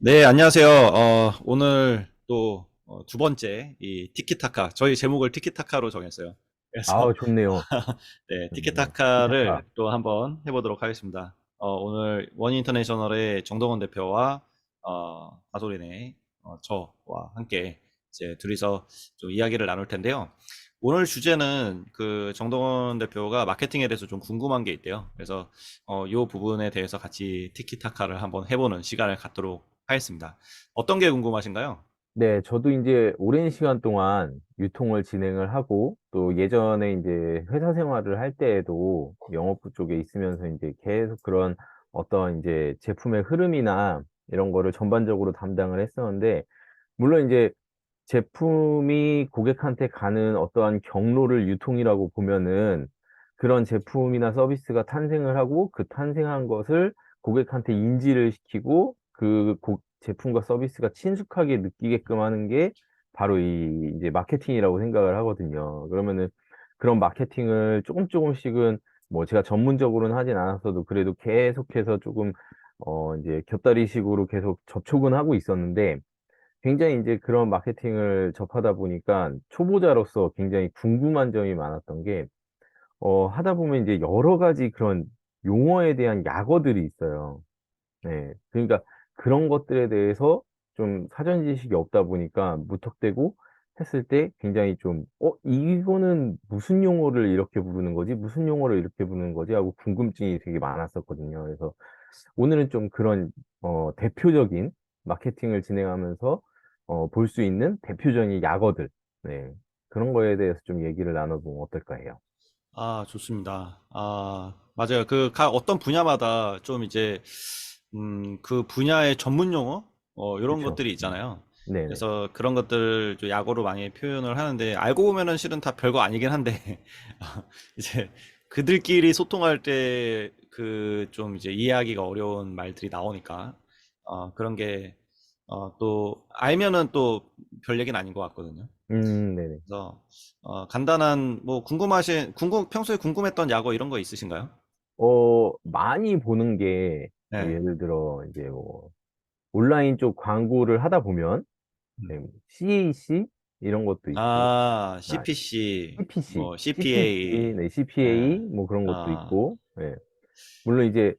네, 안녕하세요. 오늘 또 두 번째 이 티키타카, 저희 제목을 티키타카로 정했어요. 아, 그래서 좋네요. 네, 좋네요. 티키타카. 티키타카를 또 한번 해보도록 하겠습니다. 오늘 원인터내셔널의 정동원 대표와 다솔이네 저와 함께 이제 둘이서 좀 이야기를 나눌 텐데요. 오늘 주제는 그 정동원 대표가 마케팅에 대해서 좀 궁금한 게 있대요. 그래서 이 부분에 대해서 같이 티키타카를 한번 해보는 시간을 갖도록 하겠습니다. 어떤 게 궁금하신가요? 네, 저도 이제 오랜 시간 동안 유통을 진행을 하고, 또 예전에 이제 회사 생활을 할 때에도 영업부 쪽에 있으면서 이제 계속 그런 어떤 이제 제품의 흐름이나 이런 거를 전반적으로 담당을 했었는데, 물론 이제 제품이 고객한테 가는 어떠한 경로를 유통이라고 보면은 그런 제품이나 서비스가 탄생을 하고 그 탄생한 것을 고객한테 인지를 시키고 제품과 서비스가 친숙하게 느끼게끔 하는 게 바로 이 이제 마케팅이라고 생각을 하거든요. 그러면은 그런 마케팅을 조금 조금씩은 뭐 제가 전문적으로는 하진 않았어도 그래도 계속해서 조금 이제 곁다리식으로 계속 접촉은 하고 있었는데 굉장히 이제 그런 마케팅을 접하다 보니까 초보자로서 굉장히 궁금한 점이 많았던 게, 하다 보면 이제 여러 가지 그런 용어에 대한 약어들이 있어요. 네. 그러니까 그런 것들에 대해서 좀 사전 지식이 없다 보니까 무턱대고 했을 때 굉장히 좀, 이거는 무슨 용어를 이렇게 부르는 거지? 무슨 용어를 이렇게 부르는 거지? 하고 궁금증이 되게 많았었거든요. 그래서 오늘은 좀 그런 대표적인 마케팅을 진행하면서 볼 수 있는 대표적인 약어들, 네, 그런 거에 대해서 좀 얘기를 나눠보면 어떨까 해요. 좋습니다. 맞아요. 어떤 분야마다 좀 이제, 그 분야의 전문 용어? 이런 그렇죠. 것들이 있잖아요. 네네. 그래서 그런 것들 좀 약어로 많이 표현을 하는데, 알고 보면은 실은 다 별거 아니긴 한데, 이제 그들끼리 소통할 때 그 좀 이제 이해하기가 어려운 말들이 나오니까, 그런 게, 또 알면은 또 별 얘기는 아닌 것 같거든요. 네네. 그래서 간단한 뭐 평소에 궁금했던 약어 이런 거 있으신가요? 많이 보는 게, 뭐 네. 예를 들어, 이제 뭐, 온라인 쪽 광고를 하다 보면, 음. 네, CAC? 이런 것도 있고, 아, CPC, CPC, 뭐 CPC, CPA, 네, 예, CPA, 뭐 그런 것도 아, 있고, 네. 물론 이제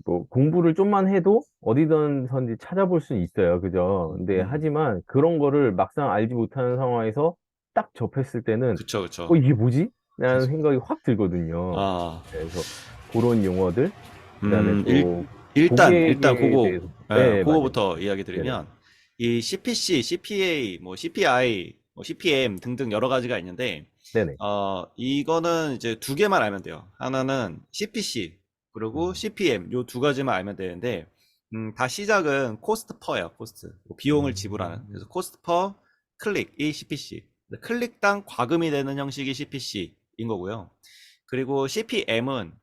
뭐 공부를 좀만 해도 어디든지 찾아볼 수는 있어요. 그죠? 근데 음, 하지만 그런 거를 막상 알지 못하는 상황에서 딱 접했을 때는 그쵸, 그쵸. 이게 뭐지? 라는 생각이 확 들거든요. 아, 그래서 그런 용어들, 그다음에 음, 일, 또 일단 고객에 대해서 네, 맞아요. 그거부터 이야기 네네. 드리면, 이 CPC, CPA, 뭐 CPI, 뭐 CPM 등등 여러 가지가 있는데, 네네. 이거는 이제 두 개만 알면 돼요. 하나는 CPC, 그리고 음, CPM, 요 두 가지만 알면 되는데, 다 시작은 코스트 퍼예요, 코스트. 뭐 비용을 지불하는. 그래서 음, 코스트 퍼 클릭이 CPC. 클릭당 과금이 되는 형식이 CPC인 거고요. 그리고 CPM은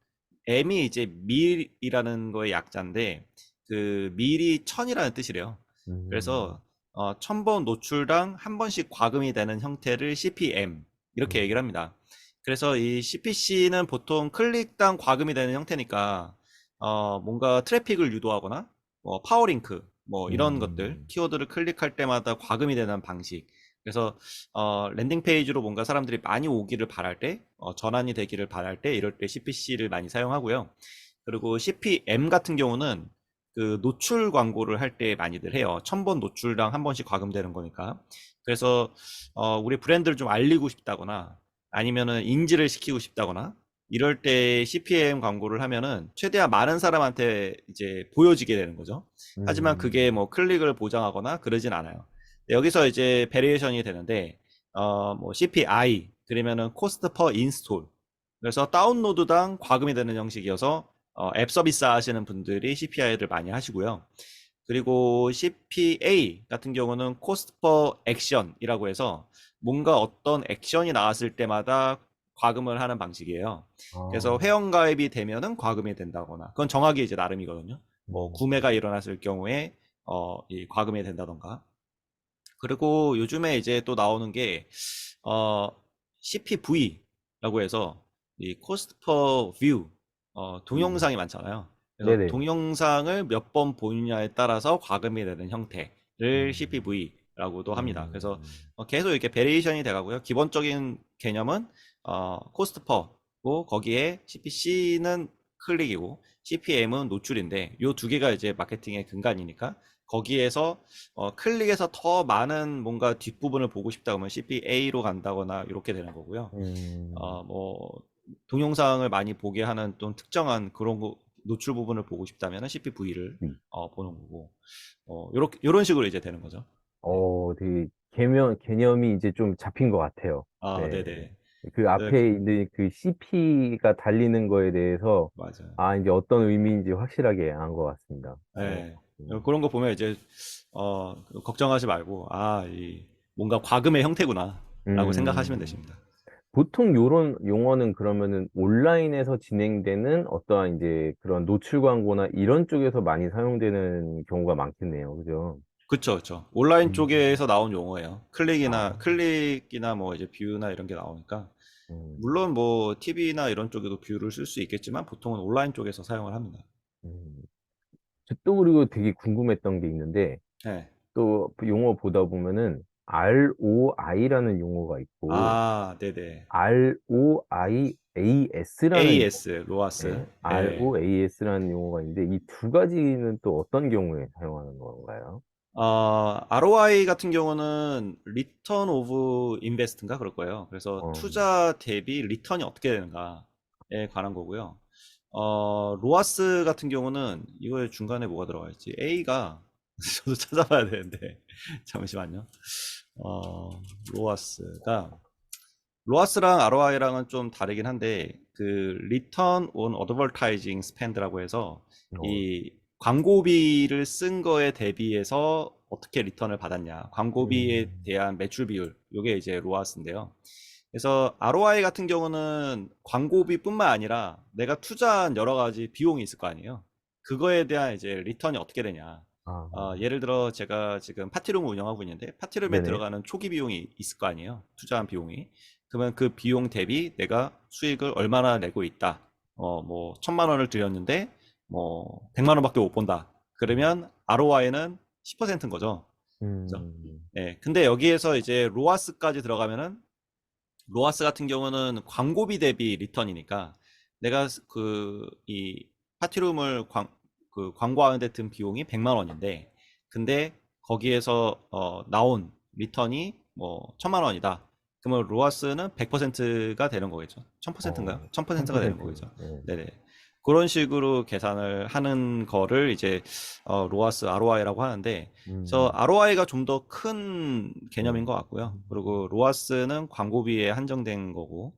M이 이제 밀이라는 거의 약자인데 그 밀이 천이라는 뜻이래요. 음, 그래서 1000번 노출당 한 번씩 과금이 되는 형태를 CPM 이렇게 음, 얘기를 합니다. 그래서 이 CPC는 보통 클릭당 과금이 되는 형태니까 뭔가 트래픽을 유도하거나 뭐 파워링크 뭐 이런 것들 음, 키워드를 클릭할 때마다 과금이 되는 방식. 그래서 랜딩 페이지로 뭔가 사람들이 많이 오기를 바랄 때, 전환이 되기를 바랄 때, 이럴 때 CPC를 많이 사용하고요. 그리고 CPM 같은 경우는 그 노출 광고를 할 때 많이들 해요. 1000번 노출당 한 번씩 과금되는 거니까. 그래서 우리 브랜드를 좀 알리고 싶다거나 아니면은 인지를 시키고 싶다거나 이럴 때 CPM 광고를 하면은 최대한 많은 사람한테 이제 보여지게 되는 거죠. 하지만 그게 음, 뭐 클릭을 보장하거나 그러진 않아요. 여기서 이제 베리에이션이 되는데 뭐 CPI 그러면은 코스트 퍼 인스톨 그래서 다운로드당 과금이 되는 형식이어서 앱 서비스 하시는 분들이 CPI를 많이 하시고요. 그리고 CPA 같은 경우는 코스트 퍼 액션이라고 해서 뭔가 어떤 액션이 나왔을 때마다 과금을 하는 방식이에요. 그래서 아, 회원가입이 되면은 과금이 된다거나 그건 정하기 이제 나름이거든요. 뭐 음, 구매가 일어났을 경우에 이 과금이 된다던가 그리고 요즘에 이제 또 나오는 게, 어, CPV라고 해서, 이 코스트 퍼 뷰, 음, 동영상이 많잖아요. 그래서 네네. 동영상을 몇 번 보느냐에 따라서 과금이 되는 형태를 음, CPV라고도 합니다. 그래서 음, 계속 이렇게 베리에이션이 돼가고요. 기본적인 개념은 코스트 퍼고 거기에 CPC는 클릭이고 CPM은 노출인데 요 두 개가 이제 마케팅의 근간이니까 거기에서 클릭에서 더 많은 뭔가 뒷부분을 보고 싶다 그러면 CPA로 간다거나 이렇게 되는 거고요. 음, 뭐 동영상을 많이 보게 하는 또 특정한 그런 거 노출 부분을 보고 싶다면 CPV를 음. 보는 거고 요렇게 요런 식으로 이제 되는 거죠. 네. 되게 개념이 이제 좀 잡힌 것 같아요. 네. 네네. 그 네, 앞에 있는 그 CP가 달리는 거에 대해서 맞아요. 이제 어떤 의미인지 확실하게 안 것 같습니다. 네. 그런 거 보면 이제 걱정하지 말고 이 뭔가 과금의 형태구나라고 생각하시면 음, 되십니다. 보통 요런 용어는 그러면은 온라인에서 진행되는 어떠한 이제 그런 노출 광고나 이런 쪽에서 많이 사용되는 경우가 많겠네요. 그죠? 그쵸, 그쵸. 온라인 음, 쪽에서 나온 용어예요. 아, 클릭이나 뭐 이제 뷰나 이런 게 나오니까. 음, 물론 뭐 TV나 이런 쪽에도 뷰를 쓸 수 있겠지만 보통은 온라인 쪽에서 사용을 합니다. 음. 저또 그리고 되게 궁금했던 게 있는데, 네. 또 용어 보다 보면은 ROI라는 용어가 있고, 네네. ROIAS라는 AS, 로아스. 예. ROAS라는 용어가 있는데, 이 두 가지는 또 어떤 경우에 사용하는 건가요? ROI 같은 경우는 리턴 오브 인베스트인가 그럴 거예요. 그래서 어, 투자 대비 리턴이 어떻게 되는가에 관한 거고요. 로아스 같은 경우는 이거의 중간에 뭐가 들어가 있지? A가 저도 찾아봐야 되는데 잠시만요. 어, 로아스가 로아스랑 ROI랑은 좀 다르긴 한데 그 Return on Advertising Spend라고 해서 어, 이 광고비를 쓴 거에 대비해서 어떻게 리턴을 받았냐 광고비에 음, 대한 매출 비율 요게 이제 로아스인데요. 그래서 ROI 같은 경우는 광고비뿐만 아니라 내가 투자한 여러 가지 비용이 있을 거 아니에요. 그거에 대한 이제 리턴이 어떻게 되냐. 아, 예를 들어 제가 지금 파티룸을 운영하고 있는데 파티룸에 네네. 들어가는 초기 비용이 있을 거 아니에요. 투자한 비용이. 그러면 그 비용 대비 내가 수익을 얼마나 내고 있다. 뭐 1,000만 원을 들였는데 뭐 100만 원밖에 못 본다. 음, 그러면 ROI는 10%인 거죠. 그죠? 음, 네. 근데 여기에서 이제 로아스까지 들어가면은 로아스 같은 경우는 광고비 대비 리턴이니까 내가 이 파티룸을 광고하는데 든 비용이 100만 원인데 근데 거기에서 나온 리턴이 뭐 1,000만 원이다. 그러면 로아스는 100%가 되는 거겠죠. 1000%인가요? 1000%가 되는 1000%. 거겠죠. 네. 네네. 그런 식으로 계산을 하는 거를 이제 로아스 ROI라고 하는데 그래서 음, ROI가 좀 더 큰 개념인 네. 것 같고요. 그리고 로아스는 광고비에 한정된 거고,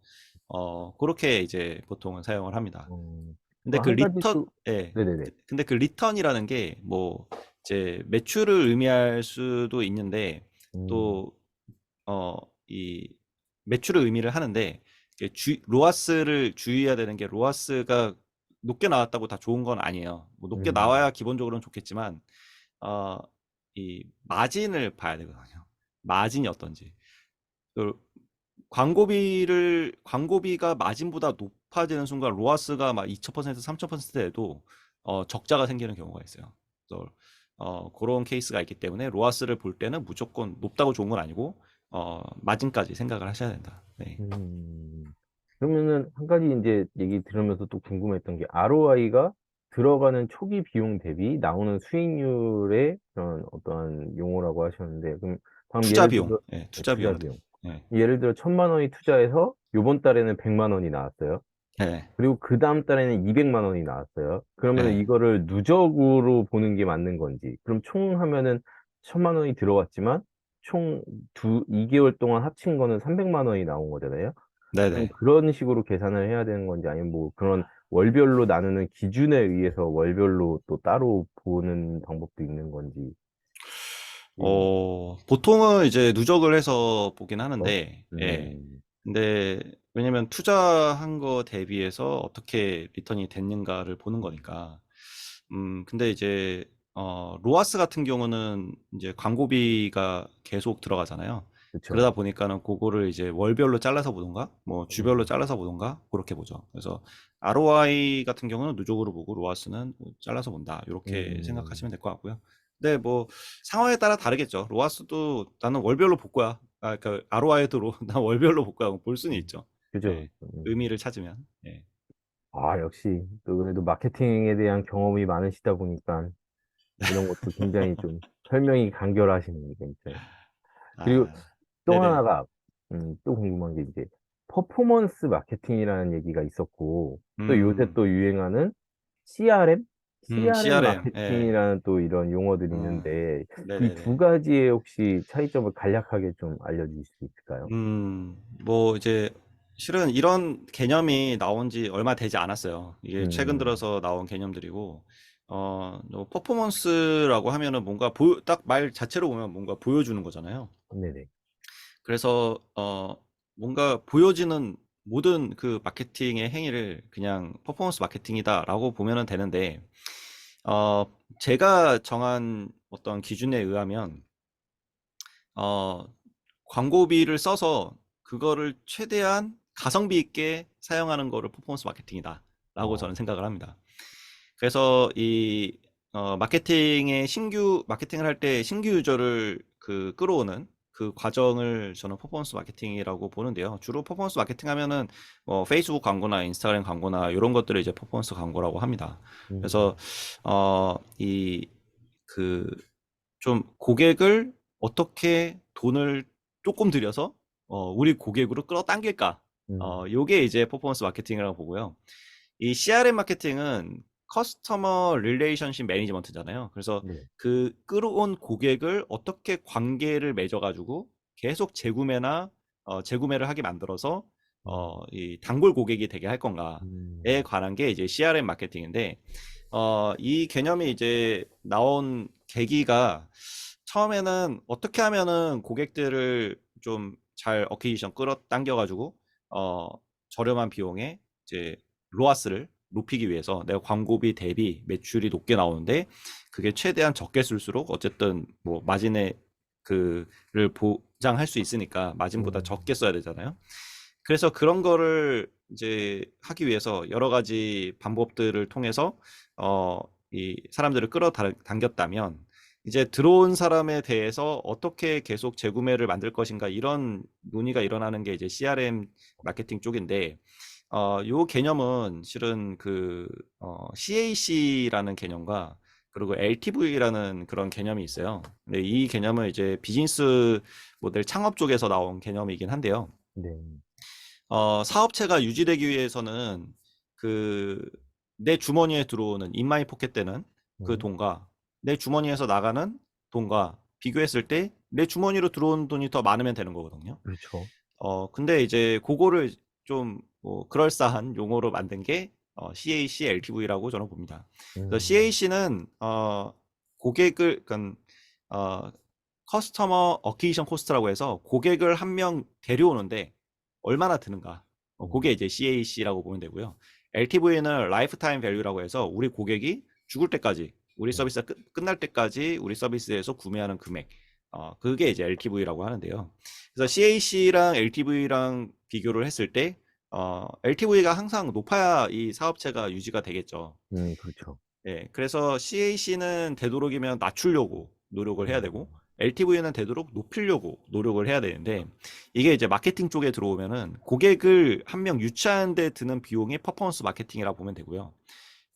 그렇게 이제 보통은 사용을 합니다. 근데 그 한 가지 리턴, 또, 예. 네네네. 근데 그 리턴이라는 게 뭐, 이제 매출을 의미할 수도 있는데, 음, 또, 어, 이 매출을 의미를 하는데, 이게 로아스를 주의해야 되는 게 로아스가 높게 나왔다고 다 좋은 건 아니에요. 뭐 높게 음, 나와야 기본적으로는 좋겠지만, 어, 이 마진을 봐야 되거든요. 마진이 어떤지. 그 광고비가 마진보다 높아지는 순간 로아스가 막 2000%, 3000% 돼도 적자가 생기는 경우가 있어요. 그래서 그런 케이스가 있기 때문에 로아스를 볼 때는 무조건 높다고 좋은 건 아니고 마진까지 생각을 하셔야 된다. 네. 음. 그러면은 한 가지 이제 얘기 들으면서 또 궁금했던 게 ROI가 들어가는 초기 비용 대비 나오는 수익률의 그런 어떠한 용어라고 하셨는데, 그럼 방금 투자 예를 비용, 들어, 예, 네, 투자 투자 비용들. 비용. 예, 예를 들어 1,000만 원이 투자해서 요번 달에는 100만 원이 나왔어요. 예, 그리고 그 다음 달에는 200만 원이 나왔어요. 그러면은 예. 이거를 누적으로 보는 게 맞는 건지. 그럼 총 하면은 1,000만 원이 들어갔지만 총 2개월 동안 합친 거는 300만 원이 나온 거잖아요. 그럼 네네. 그런 식으로 계산을 해야 되는 건지 아니면 뭐 그런 월별로 나누는 기준에 의해서 월별로 또 따로 보는 방법도 있는 건지. 예. 보통은 이제 누적을 해서 보긴 어? 하는데, 예. 음, 근데, 왜냐면 투자한 거 대비해서 어떻게 리턴이 됐는가를 보는 음, 거니까. 근데 이제, 로아스 같은 경우는 이제 광고비가 계속 들어가잖아요. 그쵸. 그러다 보니까는 그거를 이제 월별로 잘라서 보던가, 뭐 주별로 음, 잘라서 보던가, 그렇게 보죠. 그래서 ROI 같은 경우는 누적으로 보고 로아스는 뭐 잘라서 본다. 이렇게 음, 생각하시면 될 것 같고요. 근데 뭐 상황에 따라 다르겠죠. 로아스도 나는 월별로 볼 거야. 그 ROI도 난 월별로 볼 거야. 볼 수는 음, 있죠. 그죠. 예. 의미를 찾으면. 예. 아, 역시, 또 그래도 마케팅에 대한 경험이 많으시다 보니까, 이런 것도 굉장히 좀 설명이 간결하시네요, 진짜. 그리고 아, 또 네네. 하나가, 또 궁금한 게 이제, 퍼포먼스 마케팅이라는 얘기가 있었고, 또 요새 음, 또 유행하는 CRM? CRM CRM. 예. 마케팅이라는 또 이런 용어들이 음, 있는데, 이 두 네네네. 가지의 혹시 차이점을 간략하게 좀 알려주실 수 있을까요? 뭐 이제 실은 이런 개념이 나온 지 얼마 되지 않았어요. 이게 최근 음, 들어서 나온 개념들이고, 뭐 퍼포먼스라고 하면은 뭔가 딱 말 자체로 보면 뭔가 보여주는 거잖아요. 네네. 그래서, 뭔가 보여지는 모든 그 마케팅의 행위를 그냥 퍼포먼스 마케팅이다라고 보면은 되는데, 어, 제가 정한 어떤 기준에 의하면, 어, 광고비를 써서 그거를 최대한 가성비 있게 사용하는 거를 퍼포먼스 마케팅이다 라고 어, 저는 생각을 합니다. 그래서 이 마케팅의 신규 마케팅을 할 때 신규 유저를 끌어오는 그 과정을 저는 퍼포먼스 마케팅이라고 보는데요. 주로 퍼포먼스 마케팅 하면은 뭐 페이스북 광고나 인스타그램 광고나 이런 것들을 이제 퍼포먼스 광고라고 합니다. 그래서 음, 이 그 좀 고객을 어떻게 돈을 조금 들여서 우리 고객으로 끌어당길까? 음, 요게 이제 퍼포먼스 마케팅이라고 보고요. 이 CRM 마케팅은 커스터머 릴레이션십 매니지먼트잖아요. 그래서 네. 그 끌어온 고객을 어떻게 관계를 맺어가지고 계속 재구매를 하게 만들어서 음, 이 단골 고객이 되게 할 건가에 음, 관한 게 이제 CRM 마케팅인데 이 개념이 이제 나온 계기가 처음에는 어떻게 하면은 고객들을 좀 잘 어케이션 끌어당겨가지고 어, 저렴한 비용에 이제 로아스를 높이기 위해서 내가 광고비 대비 매출이 높게 나오는데 그게 최대한 적게 쓸수록 어쨌든 뭐 마진의 그를 보장할 수 있으니까 마진보다 적게 음, 써야 되잖아요. 그래서 그런 거를 이제 하기 위해서 여러 가지 방법들을 통해서 어, 이 사람들을 끌어당겼다면 이제 들어온 사람에 대해서 어떻게 계속 재구매를 만들 것인가 이런 논의가 일어나는 게 이제 CRM 마케팅 쪽인데 요 개념은 실은 CAC라는 개념과 그리고 LTV라는 그런 개념이 있어요. 근데 이 개념은 이제 비즈니스 모델 창업 쪽에서 나온 개념이긴 한데요. 네. 사업체가 유지되기 위해서는 그 내 주머니에 들어오는 인마이 포켓 되는 그 음, 돈과 내 주머니에서 나가는 돈과 비교했을 때 내 주머니로 들어온 돈이 더 많으면 되는 거거든요. 그렇죠. 근데 이제 그거를 좀 뭐 그럴싸한 용어로 만든 게 CAC, LTV라고 저는 봅니다. 그래서 음, CAC는 고객을 그러니까 어, 커스터머 어퀴지션 코스트라고 해서 고객을 한 명 데려오는데 얼마나 드는가. 그게 음, 이제 CAC라고 보면 되고요. LTV는 라이프타임 밸류라고 해서 우리 고객이 죽을 때까지 우리 음, 서비스가 끝날 때까지 우리 서비스에서 구매하는 금액. 그게 이제 LTV라고 하는데요. 그래서 CAC랑 LTV랑 비교를 했을 때 LTV가 항상 높아야 이 사업체가 유지가 되겠죠. 그렇죠. 예, 그래서 CAC는 되도록이면 낮추려고 노력을 해야 되고, 음, LTV는 되도록 높이려고 노력을 해야 되는데, 이게 이제 마케팅 쪽에 들어오면은 고객을 한 명 유치하는 데 드는 비용이 퍼포먼스 마케팅이라고 보면 되고요.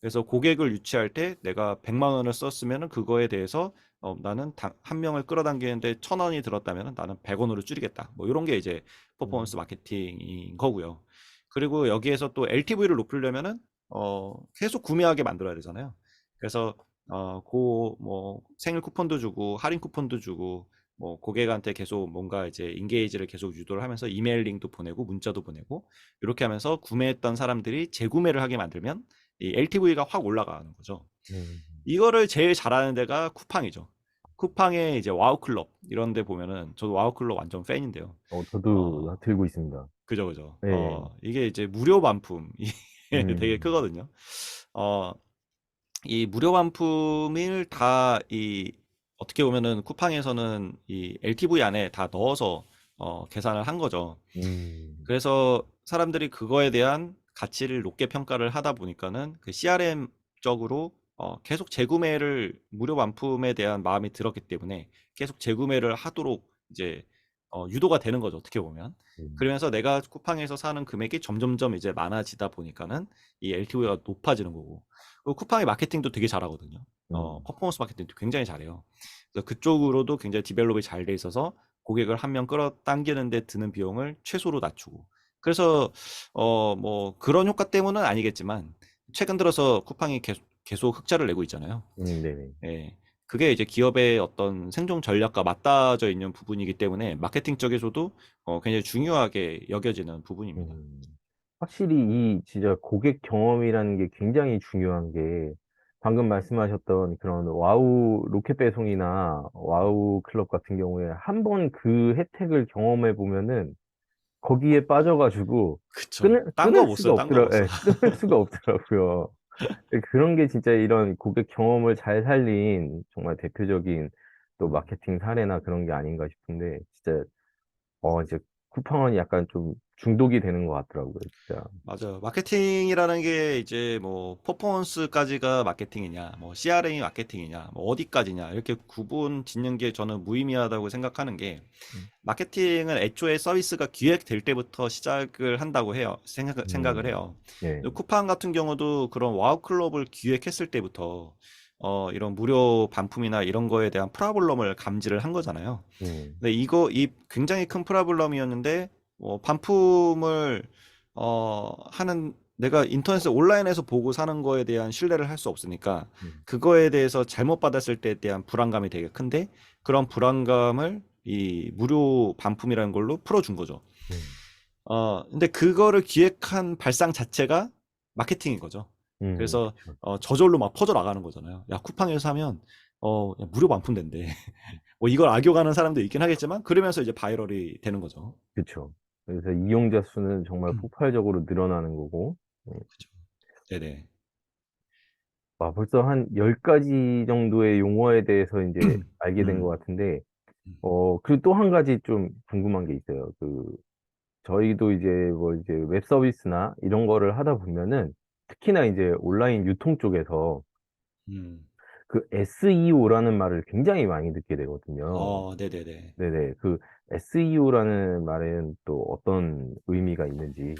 그래서 고객을 유치할 때 내가 100만 원을 썼으면은 그거에 대해서 나는 한 명을 끌어당기는데 1,000원이 들었다면은 나는 100원으로 줄이겠다. 뭐 이런 게 이제 퍼포먼스 음, 마케팅인 거고요. 그리고 여기에서 또 LTV를 높이려면은 계속 구매하게 만들어야 되잖아요. 그래서 뭐 생일 쿠폰도 주고 할인 쿠폰도 주고 뭐 고객한테 계속 뭔가 이제 인게이지를 계속 유도를 하면서 이메일 링도 보내고 문자도 보내고 이렇게 하면서 구매했던 사람들이 재구매를 하게 만들면 이 LTV가 확 올라가는 거죠. 음. 이거를 제일 잘하는 데가 쿠팡이죠. 쿠팡의 이제 와우클럽 이런 데 보면은 저도 와우클럽 완전 팬인데요. 저도 어, 들고 있습니다. 그죠, 그죠. 네. 이게 이제 무료 반품이 되게 음, 크거든요. 어, 이 무료 반품을 어떻게 보면은 쿠팡에서는 이 LTV 안에 다 넣어서 계산을 한 거죠. 음, 그래서 사람들이 그거에 대한 가치를 높게 평가를 하다 보니까는 그 CRM 적으로 계속 재구매를 무료 반품에 대한 마음이 들었기 때문에 계속 재구매를 하도록 이제 유도가 되는 거죠. 어떻게 보면. 음, 그러면서 내가 쿠팡에서 사는 금액이 점점점 이제 많아지다 보니까는 이 LTV가 높아지는 거고. 그리고 쿠팡의 마케팅도 되게 잘하거든요. 음, 퍼포먼스 마케팅도 굉장히 잘해요. 그래서 그쪽으로도 굉장히 디벨롭이 잘 돼 있어서 고객을 한 명 끌어당기는 데 드는 비용을 최소로 낮추고. 그래서 뭐 그런 효과 때문은 아니겠지만 최근 들어서 쿠팡이 계속 흑자를 내고 있잖아요. 네네. 예. 그게 이제 기업의 어떤 생존 전략과 맞닿아져 있는 부분이기 때문에 마케팅 쪽에서도 굉장히 중요하게 여겨지는 부분입니다. 음. 확실히 이 진짜 고객 경험이라는 게 굉장히 중요한 게 방금 말씀하셨던 그런 와우 로켓 배송이나 와우 클럽 같은 경우에 한번 그 혜택을 경험해 보면은 거기에 빠져가지고 그쵸. 딴 거 끊을 못 수가 써요. 딴 거 못 써. 없더라, 예, 끊을 수가 없더라고요. 그런 게 진짜 이런 고객 경험을 잘 살린 정말 대표적인 또 마케팅 사례나 그런 게 아닌가 싶은데 진짜 이제 쿠팡은 약간 좀 중독이 되는 것 같더라고요, 진짜. 맞아요. 마케팅이라는 게 이제 뭐 퍼포먼스까지가 마케팅이냐, 뭐 CRM이 마케팅이냐, 뭐 어디까지냐 이렇게 구분 짓는 게 저는 무의미하다고 생각하는 게 음, 마케팅은 애초에 서비스가 기획될 때부터 시작을 한다고 해요. 생각을 음, 해요. 네, 쿠팡 같은 경우도 그런 와우 클럽을 기획했을 때부터 이런 무료 반품이나 이런 거에 대한 프라블럼을 감지를 한 거잖아요. 음, 근데 이 굉장히 큰 프라블럼이었는데 반품을 하는 내가 인터넷에 온라인에서 보고 사는 거에 대한 신뢰를 할 수 없으니까 음, 그거에 대해서 잘못 받았을 때에 대한 불안감이 되게 큰데 그런 불안감을 이 무료 반품이라는 걸로 풀어준 거죠. 음, 근데 그거를 기획한 발상 자체가 마케팅인 거죠. 그래서 그쵸. 저절로 막 퍼져 나가는 거잖아요. 야, 쿠팡에서 사면 야, 무료 반품된대. 뭐 이걸 악용하는 사람도 있긴 하겠지만 그러면서 이제 바이럴이 되는 거죠. 그쵸. 그래서 이용자 수는 정말 폭발적으로 늘어나는 거고, 그죠. 네네. 와, 벌써 한 10가지 정도의 용어에 대해서 이제 알게 된 것 음, 같은데, 음, 그리고 또 한 가지 좀 궁금한 게 있어요. 저희도 이제 뭐 이제 웹 서비스나 이런 거를 하다 보면은 특히나 이제 온라인 유통 쪽에서 음. 그 SEO라는 말을 굉장히 많이 듣게 되거든요. 네네네. 네네. 그 SEO라는 말은 또 어떤 의미가 있는지.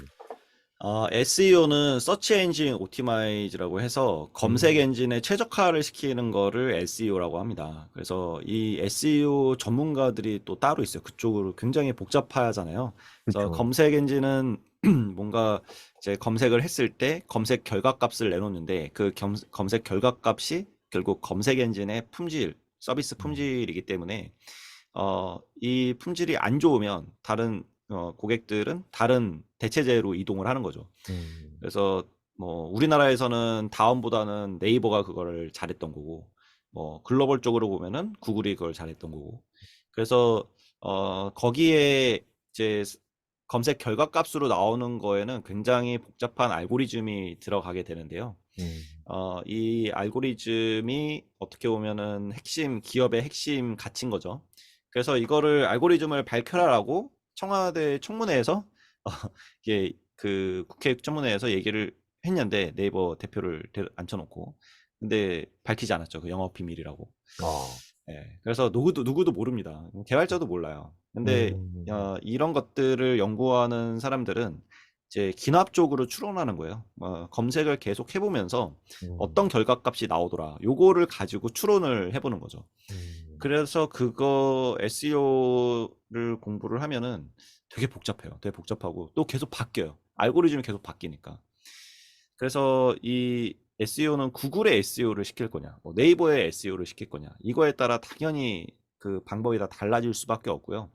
SEO는 Search Engine Optimize라고 해서 검색 음, 엔진에 최적화를 시키는 거를 SEO라고 합니다. 그래서 이 SEO 전문가들이 또 따로 있어요. 그쪽으로 굉장히 복잡하잖아요. 그래서 그쵸. 검색 엔진은 뭔가 이제 검색을 했을 때 검색 결과값을 내놓는데 그 검색 결과값이 결국 검색 엔진의 품질, 서비스 음, 품질이기 때문에 이 품질이 안 좋으면 다른 고객들은 다른 대체제로 이동을 하는 거죠. 음, 그래서 뭐 우리나라에서는 다음보다는 네이버가 그거를 잘했던 거고, 뭐 글로벌적으로 보면은 구글이 그걸 잘했던 거고. 그래서 거기에 이제 검색 결과 값으로 나오는 거에는 굉장히 복잡한 알고리즘이 들어가게 되는데요. 음, 이 알고리즘이 어떻게 보면은 기업의 핵심 가치인 거죠. 그래서 이거를 알고리즘을 밝혀라라고 청와대 청문회에서 어, 이게 그 국회 청문회에서 얘기를 했는데 네이버 대표를 앉혀놓고 근데 밝히지 않았죠. 그 영업 비밀이라고. 어, 예. 그래서 누구도 모릅니다. 개발자도 몰라요. 근데 음, 이런 것들을 연구하는 사람들은 이제 기납적으로 추론하는 거예요. 검색을 계속 해보면서 어떤 음, 결과값이 나오더라. 요거를 가지고 추론을 해보는 거죠. 음, 그래서 그거 SEO를 공부를 하면은 되게 복잡해요. 되게 복잡하고 또 계속 바뀌어요. 알고리즘이 계속 바뀌니까. 그래서 이 SEO는 구글의 SEO를 시킬 거냐, 뭐 네이버의 SEO를 시킬 거냐, 이거에 따라 당연히 그 방법이 다 달라질 수밖에 없고요.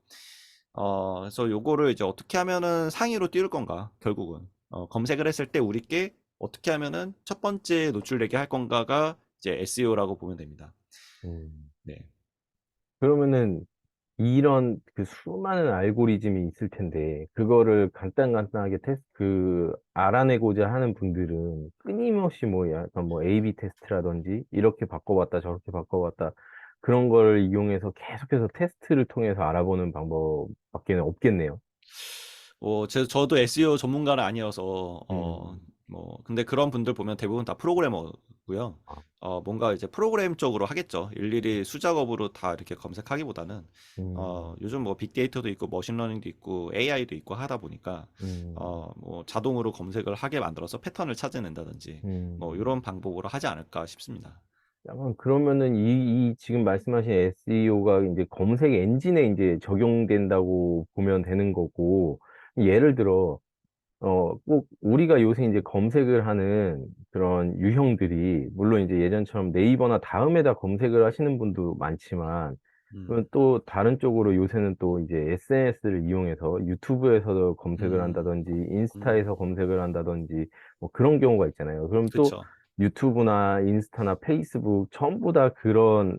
그래서 요거를 이제 어떻게 하면은 상위로 띄울 건가, 결국은. 검색을 했을 때 우리께 어떻게 하면은 첫 번째 노출되게 할 건가가 이제 SEO라고 보면 됩니다. 음. 네. 그러면은 이런 그 수많은 알고리즘이 있을 텐데, 그거를 간단하게 알아내고자 하는 분들은 끊임없이 뭐 약간 뭐 A/B 테스트라든지, 이렇게 바꿔봤다, 저렇게 바꿔봤다. 그런 걸 이용해서 계속해서 테스트를 통해서 알아보는 방법밖에는 없겠네요. 저도 SEO 전문가는 아니어서, 음, 근데 그런 분들 보면 대부분 다 프로그래머고요. 아, 뭔가 이제 프로그램 쪽으로 하겠죠. 일일이 수작업으로 다 이렇게 검색하기보다는, 음, 요즘 뭐 빅데이터도 있고, 머신러닝도 있고, AI도 있고 하다 보니까, 음, 뭐 자동으로 검색을 하게 만들어서 패턴을 찾아낸다든지, 뭐 음. 이런 방법으로 하지 않을까 싶습니다. 약간 그러면은 이 지금 말씀하신 SEO가 이제 검색 엔진에 이제 적용된다고 보면 되는 거고, 예를 들어, 꼭 우리가 요새 이제 검색을 하는 그런 유형들이, 물론 이제 예전처럼 네이버나 다음에다 검색을 하시는 분도 많지만, 음, 그건 또 다른 쪽으로 요새는 또 이제 SNS를 이용해서 유튜브에서도 검색을 음, 한다든지, 음, 인스타에서 검색을 한다든지, 뭐 그런 경우가 있잖아요. 그럼 또 그쵸. 유튜브나 인스타나 페이스북 전부 다 그런,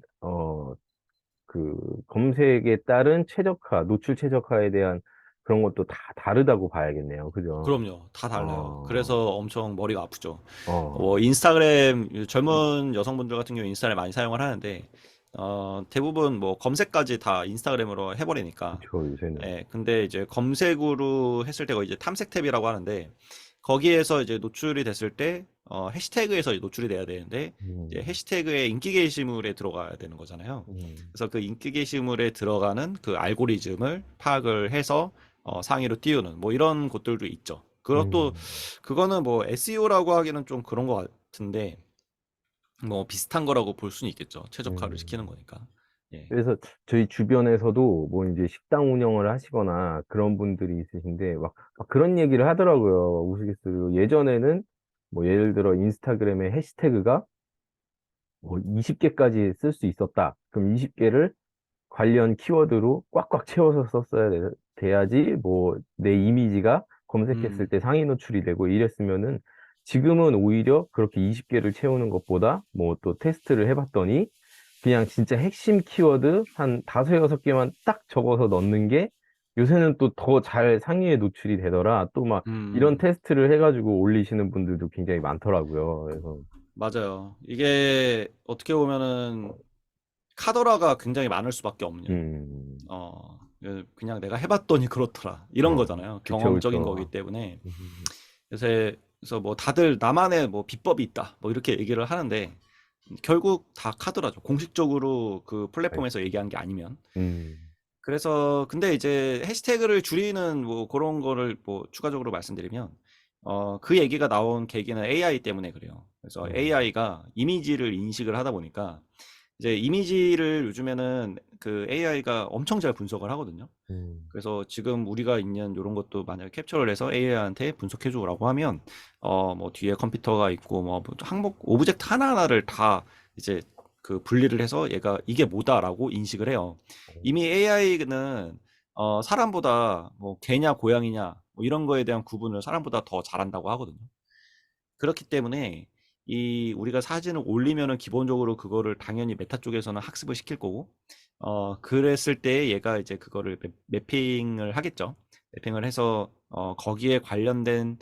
그 검색에 따른 최적화, 노출 최적화에 대한 그런 것도 다 다르다고 봐야겠네요. 그죠? 그럼요. 다 달라요. 어, 그래서 엄청 머리가 아프죠. 어, 인스타그램, 젊은 여성분들 같은 경우 인스타를 많이 사용을 하는데, 대부분 뭐 검색까지 다 인스타그램으로 해버리니까. 그쵸, 요새는. 예, 근데 이제 검색으로 했을 때가 이제 탐색 탭이라고 하는데, 거기에서 이제 노출이 됐을 때, 해시태그에서 이제 노출이 돼야 되는데, 이제 음, 해시태그에 인기 게시물에 들어가야 되는 거잖아요. 음, 그래서 그 인기 게시물에 들어가는 그 알고리즘을 파악을 해서 상위로 띄우는 뭐 이런 것들도 있죠. 그것도 음, 그거는 뭐 SEO라고 하기는 좀 그런 것 같은데 뭐 비슷한 거라고 볼 수는 있겠죠. 최적화를 시키는 음. 거니까. 예. 그래서 저희 주변에서도 뭐 이제 식당 운영을 하시거나 그런 분들이 있으신데 막 그런 얘기를 하더라고요. 우스갯소리로. 예전에는 뭐 예를 들어 인스타그램의 해시태그가 뭐 20개까지 쓸 수 있었다. 그럼 20개를 관련 키워드로 꽉꽉 채워서 썼어야 돼야지 뭐 내 이미지가 검색했을 음, 때 상위 노출이 되고 이랬으면은 지금은 오히려 그렇게 20개를 채우는 것보다 뭐 또 테스트를 해봤더니 그냥 진짜 핵심 키워드 한 다섯 여섯 개만 딱 적어서 넣는 게 요새는 또 더 잘 상위에 노출이 되더라. 또 막 이런 음, 테스트를 해가지고 올리시는 분들도 굉장히 많더라고요. 그래서 맞아요. 이게 어떻게 보면은 카더라가 굉장히 많을 수밖에 없는, 음, 그냥 내가 해봤더니 그렇더라. 이런 거잖아요. 그쵸, 경험적인 거기 그쵸. 때문에. 음, 그래서 뭐 다들 나만의 뭐 비법이 있다. 뭐 이렇게 얘기를 하는데, 결국 다 카더라죠. 공식적으로 그 플랫폼에서 얘기한 게 아니면. 음, 그래서 근데 이제 해시태그를 줄이는 뭐 그런 거를 뭐 추가적으로 말씀드리면 그 얘기가 나온 계기는 AI 때문에 그래요. 그래서 음, AI가 이미지를 인식을 하다 보니까 이제 이미지를 요즘에는 그 AI가 엄청 잘 분석을 하거든요. 음, 그래서 지금 우리가 있는 이런 것도 만약에 캡처를 해서 AI한테 분석해 주라고 하면 뭐 뒤에 컴퓨터가 있고 뭐 항목 오브젝트 하나하나를 다 이제 그 분리를 해서 얘가 이게 뭐다라고 인식을 해요. 이미 AI는 사람보다 뭐 개냐 고양이냐 뭐 이런 거에 대한 구분을 사람보다 더 잘한다고 하거든요. 그렇기 때문에 이 우리가 사진을 올리면은 기본적으로 그거를 당연히 메타 쪽에서는 학습을 시킬 거고 그랬을 때 얘가 이제 그거를 맵핑을 하겠죠. 맵핑을 해서 거기에 관련된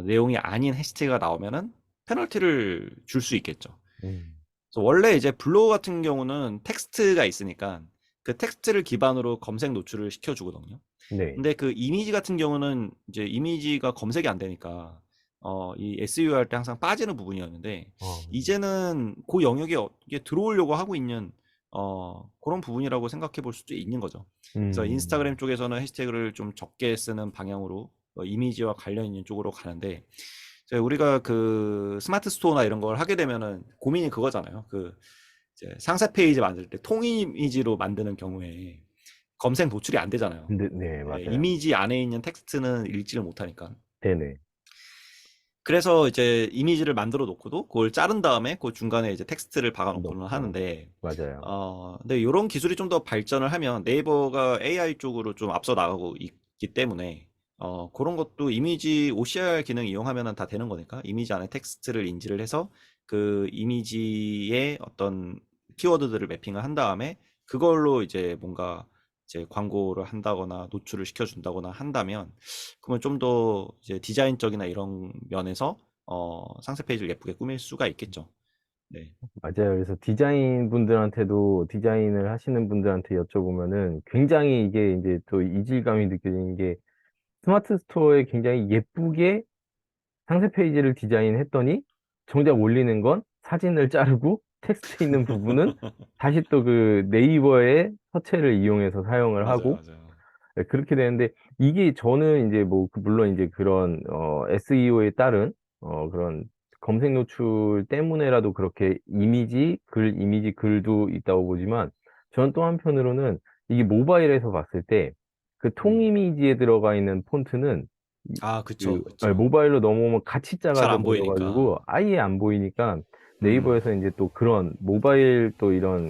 내용이 아닌 해시태그가 나오면은 페널티를 줄 수 있겠죠. 음. 그래서 원래 이제 블로그 같은 경우는 텍스트가 있으니까 그 텍스트를 기반으로 검색 노출을 시켜주거든요. 네. 근데 그 이미지 같은 경우는 이제 이미지가 검색이 안 되니까 이 SEO 할 때 항상 빠지는 부분이었는데 어, 이제는 그 영역에 이게 들어오려고 하고 있는 그런 부분이라고 생각해 볼 수도 있는 거죠. 그래서 인스타그램 음, 쪽에서는 해시태그를 좀 적게 쓰는 방향으로 이미지와 관련 있는 쪽으로 가는데 우리가 그 스마트 스토어나 이런 걸 하게 되면은 고민이 그거잖아요. 그 이제 상세 페이지 만들 때 통이미지로 만드는 경우에 검색 노출이 안 되잖아요. 근데, 네, 예, 맞아요. 이미지 안에 있는 텍스트는 읽지를 못하니까. 네네. 그래서 이제 이미지를 만들어 놓고도 그걸 자른 다음에 그 중간에 이제 텍스트를 박아 놓고는 넣고, 하는데, 맞아요. 근데 이런 기술이 좀 더 발전을 하면 네이버가 AI 쪽으로 좀 앞서 나가고 있기 때문에, 그런 것도 이미지 OCR 기능 이용하면 다 되는 거니까, 이미지 안에 텍스트를 인지를 해서 그 이미지의 어떤 키워드들을 매핑을 한 다음에 그걸로 이제 뭔가 이제 광고를 한다거나 노출을 시켜준다거나 한다면 그러면 좀 더 이제 디자인적이나 이런 면에서 상세 페이지를 예쁘게 꾸밀 수가 있겠죠. 네. 맞아요. 그래서 디자인 분들한테도 디자인을 하시는 분들한테 여쭤보면은 굉장히 이게 이제 또 이질감이 느껴지는 게 스마트 스토어에 굉장히 예쁘게 상세 페이지를 디자인했더니 정작 올리는 건 사진을 자르고 텍스트 있는 부분은 다시 또 그 네이버의 서체를 이용해서 사용을 맞아요, 하고 맞아요. 네, 그렇게 되는데 이게 저는 이제 뭐 물론 이제 그런 SEO에 따른 그런 검색 노출 때문에라도 그렇게 이미지 글도 있다고 보지만 저는 또 한편으로는 이게 모바일에서 봤을 때 그 통 음. 이미지에 들어가 있는 폰트는 아, 그쵸, 그쵸. 모바일로 넘어오면 같이 잘 작아져 안 보이니까. 버려가지고 아예 안 보이니까 음, 네이버에서 이제 또 그런 모바일 또 이런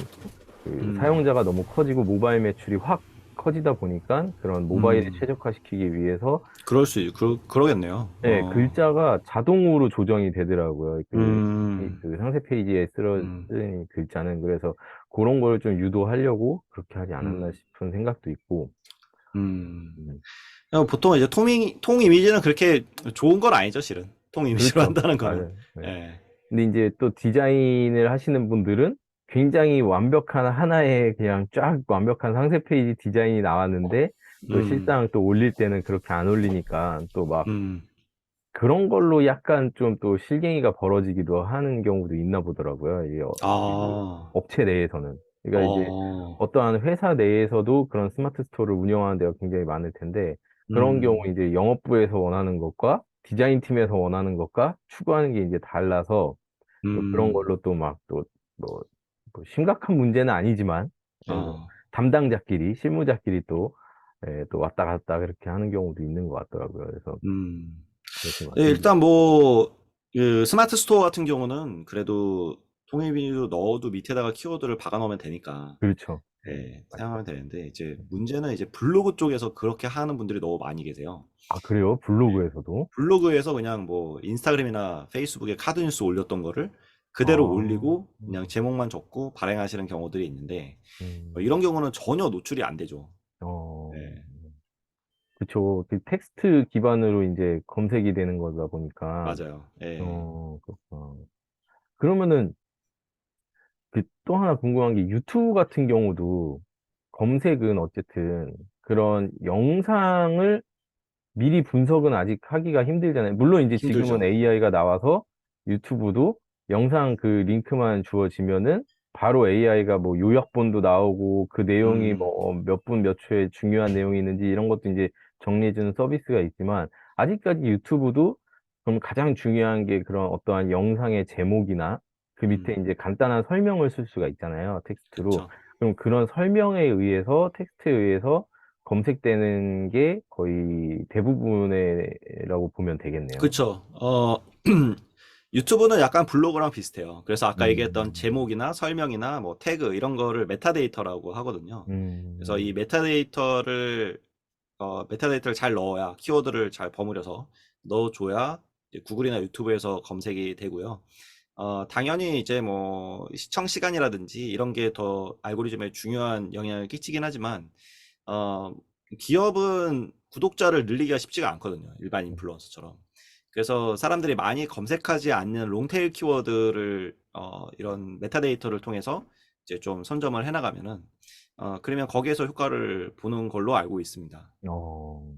그 음, 사용자가 너무 커지고 모바일 매출이 확 커지다 보니까 그런 모바일에 음. 최적화시키기 위해서 그러겠네요. 예, 글자가 자동으로 조정이 되더라고요. 음, 그 상세 페이지에 음, 쓰인 글자는 그래서 그런 걸 좀 유도하려고 그렇게 하지 않았나 음, 싶은 생각도 있고. 음. 음, 보통 이제 통 이미지는 그렇게 좋은 건 아니죠, 실은. 통 이미지로 그렇죠. 한다는 거는. 맞아요. 네. 예. 근데 이제 또 디자인을 하시는 분들은 굉장히 완벽한 하나의 그냥 쫙 완벽한 상세 페이지 디자인이 나왔는데 또 음, 실상 또 올릴 때는 그렇게 안 올리니까 또 막 음. 그런 걸로 약간 좀 또 실갱이가 벌어지기도 하는 경우도 있나 보더라고요. 이 아, 업체 내에서는. 그러니까 이제 어, 어떠한 회사 내에서도 그런 스마트 스토어를 운영하는 데가 굉장히 많을 텐데 그런 경우 음, 이제 영업부에서 원하는 것과 디자인 팀에서 원하는 것과 추구하는 게 이제 달라서 또 그런 음, 걸로 또 막 또 뭐 심각한 문제는 아니지만 뭐 어, 담당자끼리 실무자끼리 또 또 왔다 갔다 그렇게 하는 경우도 있는 것 같더라고요. 그래서 음. 그렇게 막 네, 일단 뭐, 그 스마트 스토어 같은 경우는 그래도 통일비로 넣어도 밑에다가 키워드를 박아 놓으면 되니까. 그렇죠. 네, 맞죠. 사용하면 되는데, 이제 문제는 이제 블로그 쪽에서 그렇게 하는 분들이 너무 많이 계세요. 아, 그래요? 블로그에서도? 블로그에서 그냥 뭐 인스타그램이나 페이스북에 카드 뉴스 올렸던 거를 그대로 아, 올리고 그냥 제목만 적고 발행하시는 경우들이 있는데, 음, 이런 경우는 전혀 노출이 안 되죠. 어, 네, 그쵸. 그 텍스트 기반으로 이제 검색이 되는 거다 보니까, 맞아요. 예. 그렇구나. 그러면은, 그 또 하나 궁금한 게 유튜브 같은 경우도 검색은 어쨌든 그런 영상을 미리 분석은 아직 하기가 힘들잖아요. 물론 이제 지금은 힘들죠. AI가 나와서 유튜브도 영상 그 링크만 주어지면은 바로 AI가 뭐 요약본도 나오고 그 내용이 음, 뭐 몇 분 몇 초에 중요한 내용이 있는지 이런 것도 이제 정리해주는 서비스가 있지만 아직까지 유튜브도 그럼 가장 중요한 게 그런 어떠한 영상의 제목이나 그 밑에 음, 이제 간단한 설명을 쓸 수가 있잖아요. 텍스트로. 그쵸. 그럼 그런 설명에 의해서 텍스트에 의해서 검색되는 게 거의 대부분이라고 보면 되겠네요. 그쵸. 유튜브는 약간 블로그랑 비슷해요. 그래서 아까 얘기했던 음, 제목이나 설명이나 뭐 태그 이런 거를 메타데이터라고 하거든요. 그래서 이 음, 메타데이터를 잘 넣어야 키워드를 잘 버무려서 넣어줘야 이제 구글이나 유튜브에서 검색이 되고요. 당연히 이제 뭐 시청 시간이라든지 이런 게 더 알고리즘에 중요한 영향을 끼치긴 하지만 어, 기업은 구독자를 늘리기가 쉽지가 않거든요. 일반 인플루언서처럼. 그래서 사람들이 많이 검색하지 않는 롱테일 키워드를 이런 메타데이터를 통해서 이제 좀 선점을 해나가면은 그러면 거기에서 효과를 보는 걸로 알고 있습니다. 어,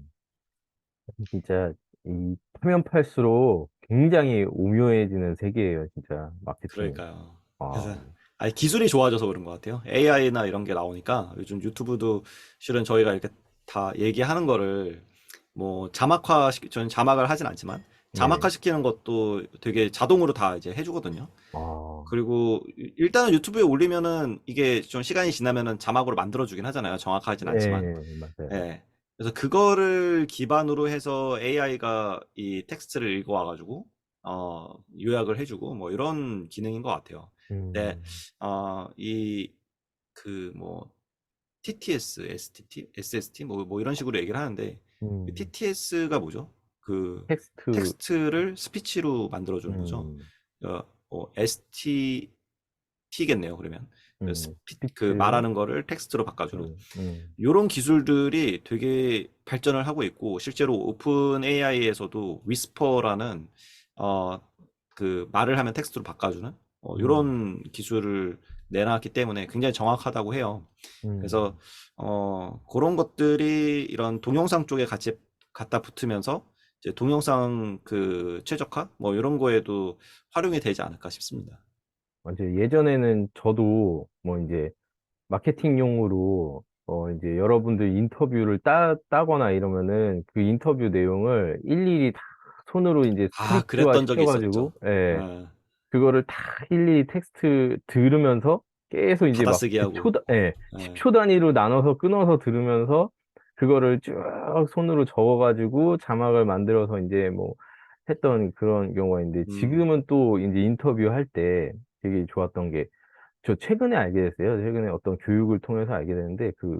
진짜 이 파면 팔수록 굉장히 오묘해지는 세계예요, 진짜 마케팅이. 그러니까요. 그래서 아, 아니, 기술이 좋아져서 그런 것 같아요. AI나 이런 게 나오니까 요즘 유튜브도 실은 저희가 이렇게 다 얘기하는 거를 뭐 저는 자막을 하진 않지만 네. 자막화 시키는 것도 되게 자동으로 다 이제 해주거든요. 아, 그리고 일단은 유튜브에 올리면은 이게 좀 시간이 지나면은 자막으로 만들어주긴 하잖아요. 정확하진 않지만. 네, 맞아요. 예. 그래서 그거를 기반으로 해서 AI가 이 텍스트를 읽어와가지고, 요약을 해주고, 뭐, 이런 기능인 것 같아요. 근데, 음, 이, 뭐, TTS, SST, 뭐 이런 식으로 얘기를 하는데, 음, TTS가 뭐죠? 그, 텍스트, 텍스트를 스피치로 만들어주는 거죠. 음, STT겠네요, 그러면. 그 스피치를, 말하는 거를 텍스트로 바꿔주는. 음, 음, 이런 기술들이 되게 발전을 하고 있고 실제로 오픈 AI에서도 위스퍼라는 어, 그 말을 하면 텍스트로 바꿔주는 음, 이런 기술을 내놨기 때문에 굉장히 정확하다고 해요. 그래서 음. 그런 것들이 이런 동영상 쪽에 같이 갖다 붙으면서 이제 동영상 그 최적화 뭐 이런 거에도 활용이 되지 않을까 싶습니다. 맞아요. 예전에는 저도 뭐 이제 마케팅용으로 이제 여러분들 인터뷰를 따거나 이러면은 그 인터뷰 내용을 일일이 다 손으로 이제 아, 스크립트화 그랬던 적이 시켜가지고, 있었죠. 예, 어, 그거를 다 일일이 텍스트 들으면서 계속 이제 막 받아쓰기 하고. 예, 예. 10초 단위로 나눠서 끊어서 들으면서 그거를 쭉 손으로 적어가지고 자막을 만들어서 이제 뭐 했던 그런 경우가 있는데 음. 지금은 또 이제 인터뷰 할 때 되게 좋았던 게 저 최근에 알게 됐어요. 최근에 어떤 교육을 통해서 알게 됐는데 그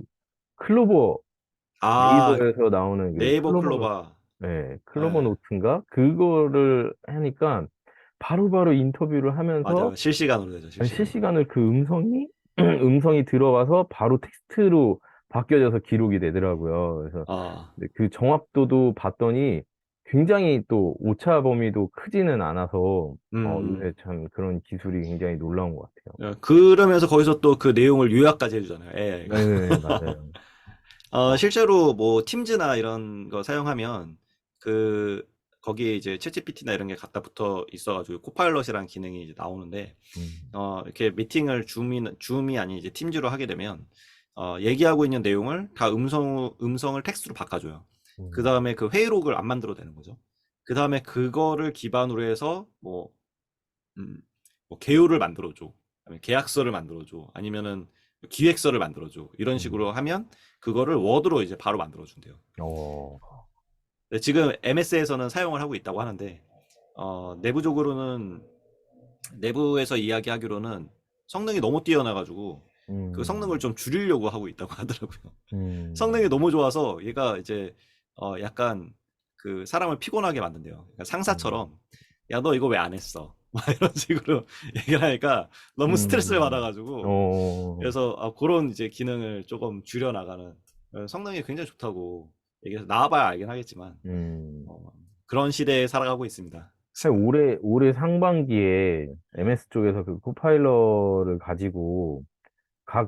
클로버 아, 네이버에서 나오는 그 네이버 클로바. 클로버 예, 노트인가? 그거를 하니까 바로바로 인터뷰를 하면서 맞아요. 실시간으로 되죠, 아니, 실시간으로. 실시간으로 그 음성이 음성이 들어가서 바로 텍스트로 바뀌어져서 기록이 되더라고요. 그래서 아, 근데 그 정확도도 봤더니 굉장히 또 오차 범위도 크지는 않아서 음. 요새 참 그런 기술이 굉장히 놀라운 것 같아요. 그러면서 거기서 또 그 내용을 요약까지 해주잖아요, AI가. 네네, 맞아요. 어, 실제로 뭐 팀즈나 이런 거 사용하면 그 거기에 이제 챗GPT나 이런 게 갖다 붙어 있어가지고 코파일럿이라는 기능이 이제 나오는데 음, 이렇게 미팅을 줌이 아닌 이제 팀즈로 하게 되면 얘기하고 있는 내용을 다 음성을 텍스트로 바꿔줘요. 그 음, 다음에 그 회의록을 안 만들어도 되는 거죠. 그 다음에 그거를 기반으로 해서 음, 뭐 개요를 만들어줘. 그다음에 계약서를 만들어줘. 아니면은 기획서를 만들어줘. 이런 음. 식으로 하면 그거를 워드로 이제 바로 만들어준대요. 어, 근데 지금 MS에서는 사용을 하고 있다고 하는데 내부적으로는 내부에서 이야기하기로는 성능이 너무 뛰어나가지고 그 성능을 음, 좀 줄이려고 하고 있다고 하더라고요. 성능이 음, 너무 좋아서 얘가 이제 약간 그 사람을 피곤하게 만든대요. 그러니까 음, 상사처럼 야 너 이거 왜 안 했어? 막 이런 식으로 얘기를 하니까 너무 스트레스를 음, 받아가지고 어, 그래서 그런 이제 기능을 조금 줄여 나가는 성능이 굉장히 좋다고 얘기해서 나와봐야 알긴 하겠지만 음. 어, 그런 시대에 살아가고 있습니다. 사실 올해 상반기에 MS 쪽에서 그 코파일럿을 가지고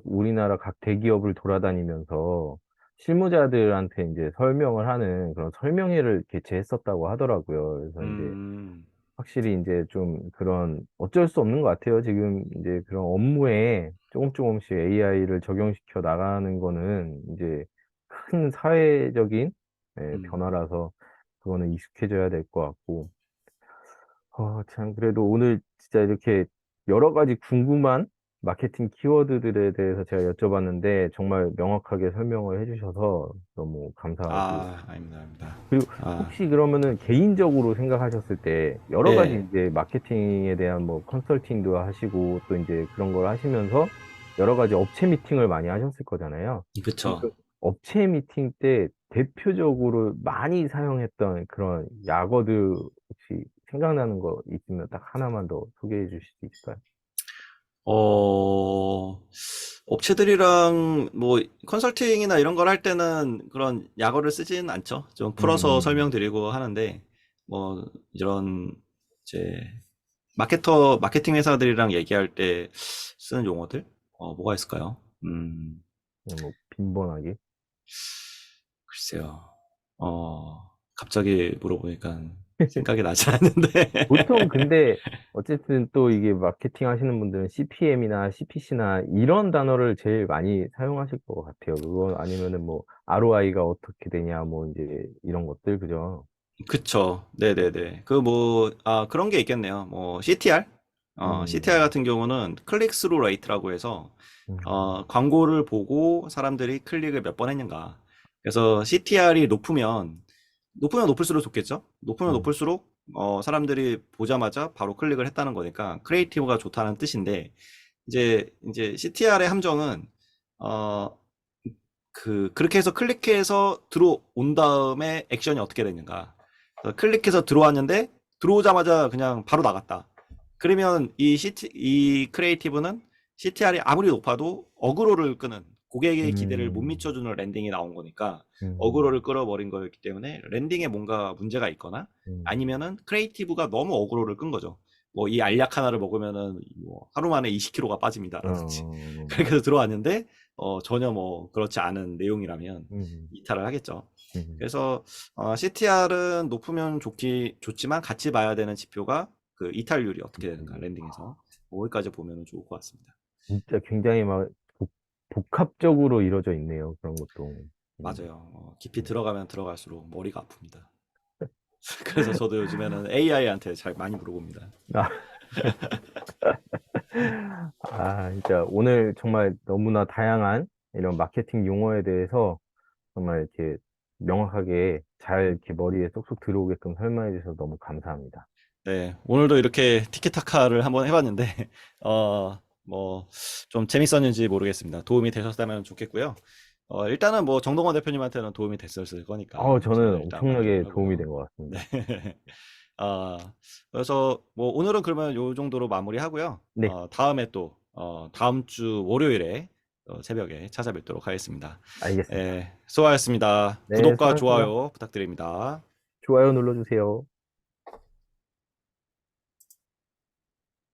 우리나라 각 대기업을 돌아다니면서 실무자들한테 이제 설명을 하는 그런 설명회를 개최했었다고 하더라고요. 그래서 이제 음, 확실히 이제 좀 그런 어쩔 수 없는 것 같아요. 지금 이제 그런 업무에 조금씩 AI를 적용시켜 나가는 거는 이제 큰 사회적인 음. 변화라서 그거는 익숙해져야 될 것 같고. 참, 그래도 오늘 진짜 이렇게 여러 가지 궁금한 마케팅 키워드들에 대해서 제가 여쭤봤는데 정말 명확하게 설명을 해주셔서 너무 감사하고. 아, 아닙니다, 아닙니다. 그리고 아, 혹시 그러면은 개인적으로 생각하셨을 때 여러 가지 예, 이제 마케팅에 대한 뭐 컨설팅도 하시고 또 이제 그런 걸 하시면서 여러 가지 업체 미팅을 많이 하셨을 거잖아요. 근데 그쵸. 그 업체 미팅 때 대표적으로 많이 사용했던 그런 약어들 혹시 생각나는 거 있으면 딱 하나만 더 소개해 주실 수 있을까요? 어, 업체들이랑 뭐 컨설팅이나 이런 걸 할 때는 그런 약어를 쓰진 않죠. 좀 풀어서 음, 설명드리고 하는데, 뭐, 이런, 이제, 마케팅 회사들이랑 얘기할 때 쓰는 용어들? 뭐가 있을까요? 그냥 뭐 빈번하게. 글쎄요. 갑자기 물어보니까 생각이 나지 않는데. 보통 근데 어쨌든 또 이게 마케팅 하시는 분들은 CPM이나 CPC나 이런 단어를 제일 많이 사용하실 것 같아요. 그거 아니면은 뭐 ROI가 어떻게 되냐 뭐 이제 이런 것들 그죠? 그쵸. 네네네. 그런 게 있겠네요. 뭐, CTR? CTR 음, 같은 경우는 클릭 스루 레이트라고 해서, 음, 광고를 보고 사람들이 클릭을 몇 번 했는가. 그래서 CTR이 높으면 높을수록 좋겠죠? 높으면 음, 높을수록, 사람들이 보자마자 바로 클릭을 했다는 거니까, 크리에이티브가 좋다는 뜻인데, 이제 CTR의 함정은, 어, 그렇게 해서 클릭해서 들어온 다음에 액션이 어떻게 되는가. 클릭해서 들어왔는데 들어오자마자 그냥 바로 나갔다. 그러면 이 크리에이티브는 CTR이 아무리 높아도 어그로를 끄는 고객의 기대를 못 음, 미쳐주는 랜딩이 나온 거니까 음, 어그로를 끌어버린 거였기 때문에 랜딩에 뭔가 문제가 있거나 음, 아니면은 크리에이티브가 너무 어그로를 끈 거죠. 뭐 이 알약 하나를 먹으면은 뭐 하루 만에 20kg가 빠집니다라든지 어, 그렇게 해서 들어왔는데 전혀 뭐 그렇지 않은 내용이라면 음, 이탈을 하겠죠. 음. 그래서 CTR은 높으면 좋지만 같이 봐야 되는 지표가 그 이탈률이 어떻게 되는가 랜딩에서 거기까지 보면 좋을 것 같습니다. 진짜 굉장히 막 복합적으로 이루어져 있네요. 그런 것도. 음, 맞아요. 깊이 들어가면 들어갈수록 머리가 아픕니다. 그래서 저도 요즘에는 AI한테 잘 많이 물어봅니다. 아, 진짜 오늘 정말 너무나 다양한 이런 마케팅 용어에 대해서 정말 이렇게 명확하게 잘 이렇게 머리에 쏙쏙 들어오게끔 설명해 주셔서 너무 감사합니다. 네, 오늘도 이렇게 티키타카를 한번 해봤는데, 뭐, 좀 재밌었는지 모르겠습니다. 도움이 되셨다면 좋겠고요. 일단은 뭐, 정동원 대표님한테는 도움이 됐었을 거니까, 저는 저는 일단 엄청나게 만족을 도움이 된 하고요. 것 네. 같습니다. 그래서 뭐, 오늘은 그러면 요 정도로 마무리하고요. 네, 다음에 또, 다음 주 월요일에 새벽에 찾아뵙도록 하겠습니다. 알겠습니다. 수고하셨습니다. 네, 구독과 수고하셨습니다. 좋아요 부탁드립니다. 좋아요 눌러주세요.